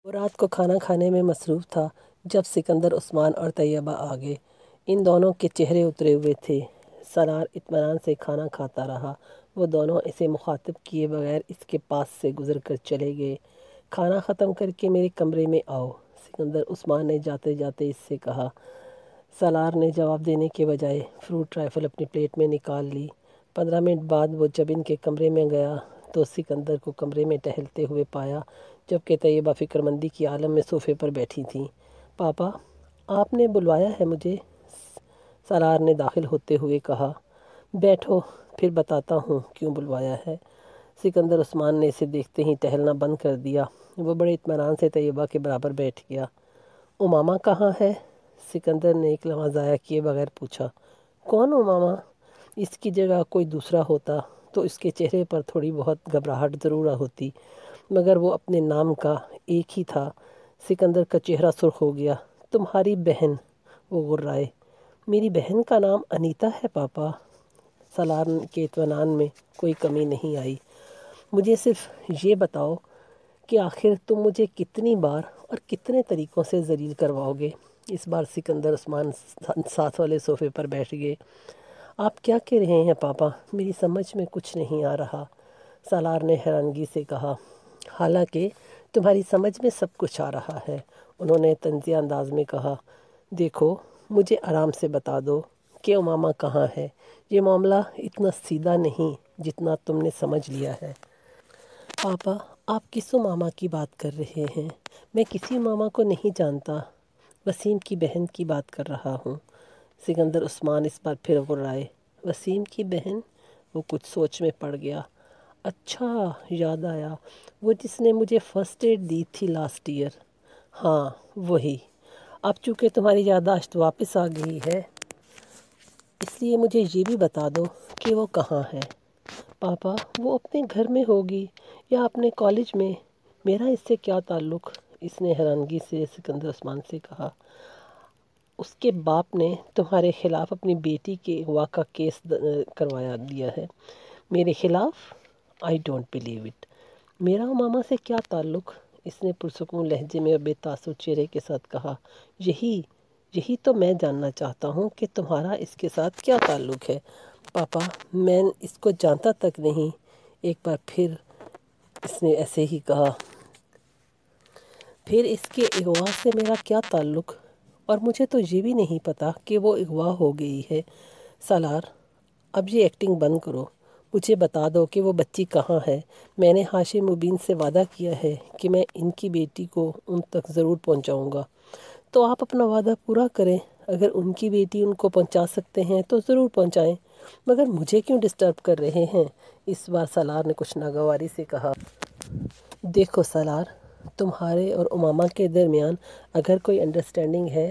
وہ رات کو کھانا کھانے میں مصروف تھا جب سکندر عثمان اور طیبہ آ گئے۔ ان دونوں کے چہرے اترے ہوئے تھے۔ سالار اطمینان سے کھانا کھاتا رہا۔ وہ دونوں اسے مخاطب کیے بغیر اس کے پاس سے گزر کر چلے گئے۔ کھانا ختم کر کے میرے کمرے میں آؤ، سکندر عثمان نے جاتے جاتے اس سے کہا۔ سالار نے جواب دینے کے بجائے فروٹ رائفل اپنی پلیٹ میں نکال لی۔ 15 منٹ بعد وہ جب ان کے کمرے میں گیا تو سکندر کو کمرے میں ٹہلتے ہوئے پایا، جبکہ طیبہ فکر مندی کی عالم میں صوفے پر بیٹھی تھیں۔ پاپا، آپ نے بلوایا ہے مجھے؟ سالار نے داخل ہوتے ہوئے کہا۔ بیٹھو، پھر بتاتا ہوں کیوں بلوایا ہے۔ سکندر عثمان نے اسے دیکھتے ہی ٹہلنا بند کر دیا۔ وہ بڑے اطمینان سے طیبہ کے برابر بیٹھ گیا۔ امامہ کہاں ہے؟ سکندر نے ایک لمحہ ضائع کیے بغیر پوچھا۔ کون امامہ؟ اس کی جگہ کوئی دوسرا ہوتا تو اس کے چہرے پر تھوڑی بہت گھبراہٹ ضرور ہوتی، مگر وہ اپنے نام کا ایک ہی تھا۔ سکندر کا چہرہ سرخ ہو گیا۔ تمہاری بہن؟ وہ غرائے۔ میری بہن کا نام انیتا ہے پاپا۔ سالار کے اطمینان میں کوئی کمی نہیں آئی۔ مجھے صرف یہ بتاؤ کہ آخر تم مجھے کتنی بار اور کتنے طریقوں سے ذلیل کرواؤ گے؟ اس بار سکندر عثمان ساتھ والے صوفے پر بیٹھ گئے۔ آپ کیا کہہ رہے ہیں پاپا؟ میری سمجھ میں کچھ نہیں آ رہا، سالار نے حیرانگی سے کہا۔ حالانکہ تمہاری سمجھ میں سب کچھ آ رہا ہے، انہوں نے طنزیہ انداز میں کہا۔ دیکھو، مجھے آرام سے بتا دو کہ امامہ کہاں ہے۔ یہ معاملہ اتنا سیدھا نہیں جتنا تم نے سمجھ لیا ہے۔ پاپا، آپ کس امامہ کی بات کر رہے ہیں؟ میں کسی امامہ کو نہیں جانتا، وسیم کی بہن کی بات کر رہا ہوں۔ سکندر عثمان اس بار پھر غرائے۔ وسیم کی بہن؟ وہ کچھ سوچ میں پڑ گیا۔ اچھا، یاد آیا، وہ جس نے مجھے فرسٹ ایڈ دی تھی لاسٹ ایئر۔ ہاں، وہی۔ اب چونکہ تمہاری یادداشت واپس آ گئی ہے، اس لیے مجھے یہ بھی بتا دو کہ وہ کہاں ہے۔ پاپا، وہ اپنے گھر میں ہوگی یا اپنے کالج میں، میرا اس سے کیا تعلق؟ اس نے حیرانگی سے سکندر عثمان سے کہا۔ اس کے باپ نے تمہارے خلاف اپنی بیٹی کے اغوا کا کیس کروایا دیا ہے۔ میرے خلاف؟ I don't believe it. میرا امامہ سے کیا تعلق؟ اس نے پرسکون لہجے میں اور بے تاثر چہرے کے ساتھ کہا۔ یہی تو میں جاننا چاہتا ہوں کہ تمہارا اس کے ساتھ کیا تعلق ہے۔ پاپا، میں اس کو جانتا تک نہیں۔ ایک بار پھر اس نے ایسے ہی کہا۔ پھر اس کے اغوا سے میرا کیا تعلق؟ اور مجھے تو یہ بھی نہیں پتا کہ وہ اغوا ہو گئی ہے۔ سالار، اب یہ ایکٹنگ بند کرو، مجھے بتا دو کہ وہ بچی کہاں ہے۔ میں نے ہاشم مبین سے وعدہ کیا ہے کہ میں ان کی بیٹی کو ان تک ضرور پہنچاؤں گا، تو آپ اپنا وعدہ پورا کریں۔ اگر ان کی بیٹی ان کو پہنچا سکتے ہیں تو ضرور پہنچائیں، مگر مجھے کیوں ڈسٹرب کر رہے ہیں؟ اس بار سالار نے کچھ ناگواری سے کہا۔ دیکھو سالار، تمہارے اور امامہ کے درمیان اگر کوئی انڈرسٹینڈنگ ہے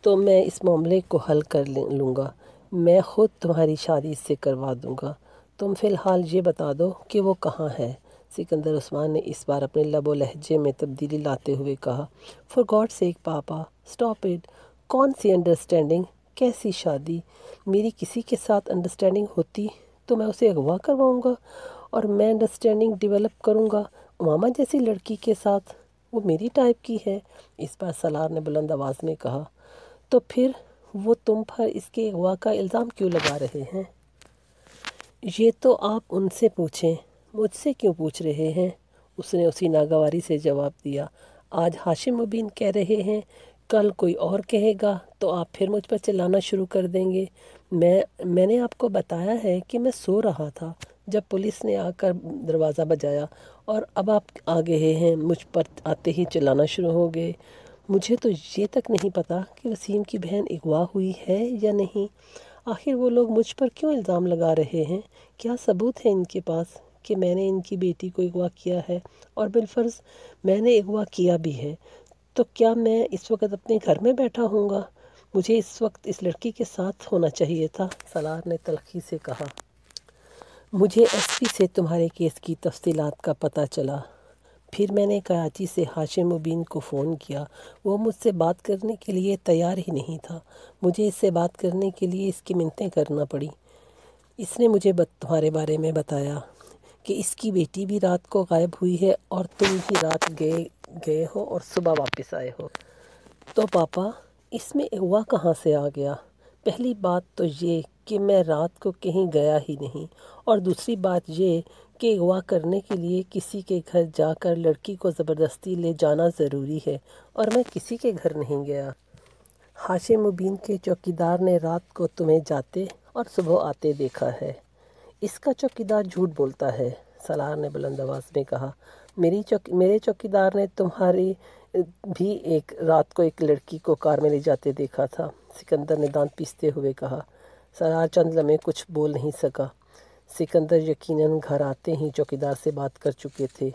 تو میں اس معاملے کو حل کر لوں گا۔ میں خود تمہاری شادی اس سے کروا دوں گا۔ تم فی الحال یہ بتا دو کہ وہ کہاں ہے۔ سکندر عثمان نے اس بار اپنے لب و لہجے میں تبدیلی لاتے ہوئے کہا۔ فار گاڈ سیک پاپا، اسٹاپ اٹ۔ کون سی انڈرسٹینڈنگ؟ کیسی شادی؟ میری کسی کے ساتھ انڈرسٹینڈنگ ہوتی تو میں اسے اغوا کرواؤں گا اور میں انڈرسٹینڈنگ ڈیولپ کروں گا امامہ جیسی لڑکی کے ساتھ، وہ میری ٹائپ کی ہے۔ اس بار سالار نے بلند آواز میں کہا۔ تو پھر وہ تم پر اس کے اغوا کا الزام کیوں لگا رہے ہیں؟ یہ تو آپ ان سے پوچھیں، مجھ سے کیوں پوچھ رہے ہیں؟ اس نے اسی ناگواری سے جواب دیا۔ آج ہاشم مبین کہہ رہے ہیں، کل کوئی اور کہے گا تو آپ پھر مجھ پر چلانا شروع کر دیں گے۔ میں نے آپ کو بتایا ہے کہ میں سو رہا تھا جب پولیس نے آ کر دروازہ بجایا، اور اب آپ آ گئے ہیں، مجھ پر آتے ہی چلانا شروع ہو گئے۔ مجھے تو یہ تک نہیں پتا کہ وسیم کی بہن اغوا ہوئی ہے یا نہیں۔ آخر وہ لوگ مجھ پر کیوں الزام لگا رہے ہیں؟ کیا ثبوت ہے ان کے پاس کہ میں نے ان کی بیٹی کو اغوا کیا ہے؟ اور بالفرض میں نے اغوا کیا بھی ہے تو کیا میں اس وقت اپنے گھر میں بیٹھا ہوں گا؟ مجھے اس وقت اس لڑکی کے ساتھ ہونا چاہیے تھا، سالار نے تلخی سے کہا۔ مجھے ایس پی سے تمہارے کیس کی تفصیلات کا پتہ چلا، پھر میں نے کراچی سے ہاشم مبین کو فون کیا۔ وہ مجھ سے بات کرنے کے لیے تیار ہی نہیں تھا۔ مجھے اس سے بات کرنے کے لیے اس کی منتیں کرنا پڑی۔ اس نے مجھے تمہارے بارے میں بتایا کہ اس کی بیٹی بھی رات کو غائب ہوئی ہے اور تم بھی رات گئے گئے ہو اور صبح واپس آئے ہو۔ تو پاپا اس میں اغوا کہاں سے آ گیا؟ پہلی بات تو یہ کہ میں رات کو کہیں گیا ہی نہیں، اور دوسری بات یہ کہ اغوا کرنے کے لیے کسی کے گھر جا کر لڑکی کو زبردستی لے جانا ضروری ہے، اور میں کسی کے گھر نہیں گیا۔ ہاشم مبین کے چوکیدار نے رات کو تمہیں جاتے اور صبح آتے دیکھا ہے۔ اس کا چوکیدار جھوٹ بولتا ہے، سالار نے بلند آواز میں کہا۔ میرے چوکیدار نے تمہاری بھی ایک رات کو ایک لڑکی کو کار میں لے جاتے دیکھا تھا، سکندر نے دانت پیستے ہوئے کہا۔ سالار چند لمحے کچھ بول نہیں سکا۔ سکندر یقیناً گھر آتے ہی چوکیدار سے بات کر چکے تھے۔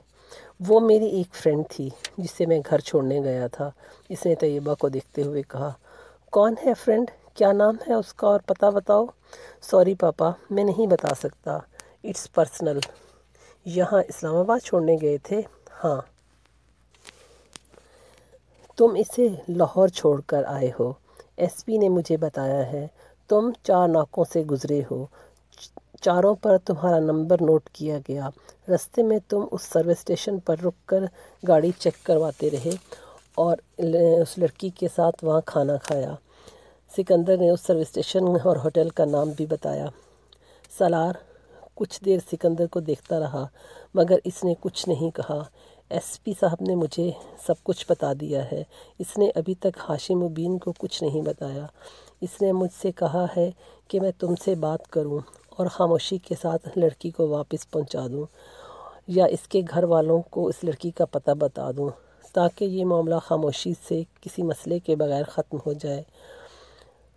وہ میری ایک فرینڈ تھی جسے میں گھر چھوڑنے گیا تھا، اس نے طیبہ کو دیکھتے ہوئے کہا۔ کون ہے فرینڈ؟ کیا نام ہے اس کا اور پتہ بتاؤ۔ سوری پاپا، میں نہیں بتا سکتا، اٹس پرسنل۔ یہاں اسلام آباد چھوڑنے گئے تھے؟ ہاں۔ تم اسے لاہور چھوڑ کر آئے ہو، ایس پی نے مجھے بتایا ہے۔ تم 4 ناکوں سے گزرے ہو، چاروں پر تمہارا نمبر نوٹ کیا گیا۔ رستے میں تم اس سروس اسٹیشن پر رک کر گاڑی چیک کرواتے رہے اور اس لڑکی کے ساتھ وہاں کھانا کھایا۔ سکندر نے اس سروس اسٹیشن اور ہوٹل کا نام بھی بتایا۔ سالار کچھ دیر سکندر کو دیکھتا رہا، مگر اس نے کچھ نہیں کہا۔ ایس پی صاحب نے مجھے سب کچھ بتا دیا ہے۔ اس نے ابھی تک ہاشم مبین کو کچھ نہیں بتایا۔ اس نے مجھ سے کہا ہے کہ میں تم سے بات کروں اور خاموشی کے ساتھ لڑکی کو واپس پہنچا دوں، یا اس کے گھر والوں کو اس لڑکی کا پتہ بتا دوں، تاکہ یہ معاملہ خاموشی سے کسی مسئلے کے بغیر ختم ہو جائے۔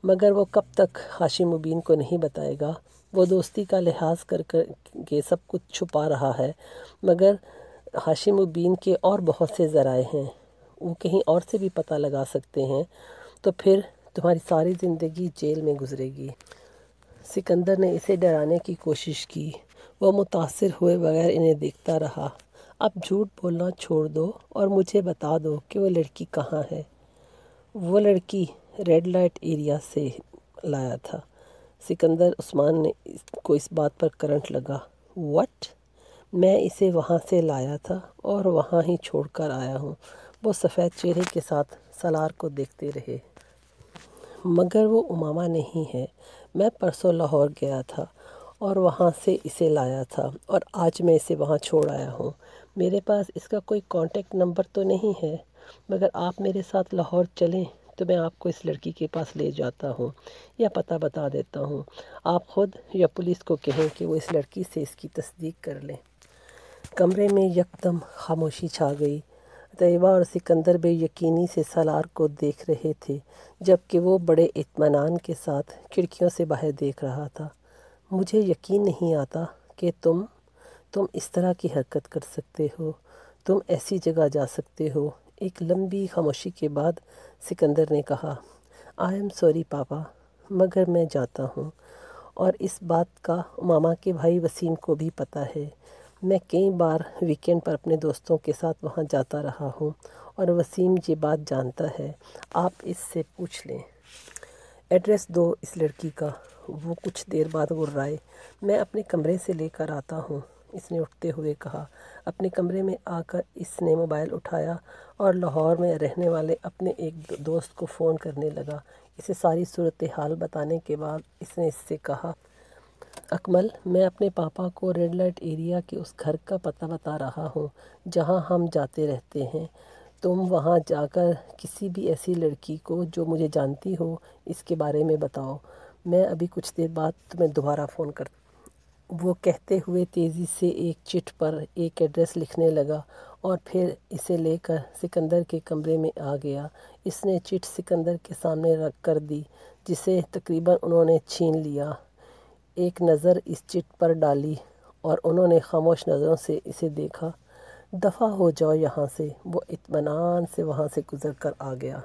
مگر وہ کب تک ہاشم مبین کو نہیں بتائے گا؟ وہ دوستی کا لحاظ کر کے سب کچھ چھپا رہا ہے، مگر ہاشم مبین کے اور بہت سے ذرائع ہیں، وہ کہیں اور سے بھی پتہ لگا سکتے ہیں، تو پھر تمہاری ساری زندگی جیل میں گزرے گی۔ سکندر نے اسے ڈرانے کی کوشش کی۔ وہ متاثر ہوئے بغیر انہیں دیکھتا رہا۔ اب جھوٹ بولنا چھوڑ دو اور مجھے بتا دو کہ وہ لڑکی کہاں ہے۔ وہ لڑکی ریڈ لائٹ ایریا سے لایا تھا۔ سکندر عثمان کو اس بات پر کرنٹ لگا۔ وٹ؟ میں اسے وہاں سے لایا تھا اور وہاں ہی چھوڑ کر آیا ہوں۔ وہ سفید چہرے کے ساتھ سالار کو دیکھتے رہے۔ مگر وہ امامہ نہیں ہے۔ میں پرسوں لاہور گیا تھا اور وہاں سے اسے لایا تھا، اور آج میں اسے وہاں چھوڑ آیا ہوں۔ میرے پاس اس کا کوئی کانٹیکٹ نمبر تو نہیں ہے، مگر آپ میرے ساتھ لاہور چلیں تو میں آپ کو اس لڑکی کے پاس لے جاتا ہوں، یا پتہ بتا دیتا ہوں۔ آپ خود یا پولیس کو کہیں کہ وہ اس لڑکی سے اس کی تصدیق کر لیں۔ کمرے میں یکدم خاموشی چھا گئی۔ طیبہ اور سکندر بے یقینی سے سالار کو دیکھ رہے تھے، جبکہ وہ بڑے اطمینان کے ساتھ کھڑکیوں سے باہر دیکھ رہا تھا۔ مجھے یقین نہیں آتا کہ تم اس طرح کی حرکت کر سکتے ہو، تم ایسی جگہ جا سکتے ہو۔ ایک لمبی خاموشی کے بعد سکندر نے کہا، آئی ایم سوری پاپا، مگر میں جاتا ہوں، اور اس بات کا امامہ کے بھائی وسیم کو بھی پتہ ہے۔ میں کئی بار ویکینڈ پر اپنے دوستوں کے ساتھ وہاں جاتا رہا ہوں، اور وسیم یہ بات جانتا ہے، آپ اس سے پوچھ لیں۔ ایڈریس دو اس لڑکی کا۔ وہ کچھ دیر بعد غرائے۔ میں اپنے کمرے سے لے کر آتا ہوں، اس نے اٹھتے ہوئے کہا۔ اپنے کمرے میں آ کر اس نے موبائل اٹھایا اور لاہور میں رہنے والے اپنے ایک دوست کو فون کرنے لگا۔ اسے ساری صورتحال بتانے کے بعد اس نے اس سے کہا، اکمل، میں اپنے پاپا کو ریڈ لائٹ ایریا کے اس گھر کا پتہ بتا رہا ہوں جہاں ہم جاتے رہتے ہیں۔ تم وہاں جا کر کسی بھی ایسی لڑکی کو جو مجھے جانتی ہو اس کے بارے میں بتاؤ۔ میں ابھی کچھ دیر بعد تمہیں دوبارہ فون کرتا ہوں۔ وہ کہتے ہوئے تیزی سے ایک چٹ پر ایک ایڈریس لکھنے لگا اور پھر اسے لے کر سکندر کے کمرے میں آ گیا۔ اس نے چٹ سکندر کے سامنے رکھ کر دی، جسے تقریباً انہوں نے چھین لیا۔ ایک نظر اس چٹ پر ڈالی اور انہوں نے خاموش نظروں سے اسے دیکھا۔ دفع ہو جاؤ یہاں سے، وہ اطمینان سے وہاں سے گزر کر آ گیا۔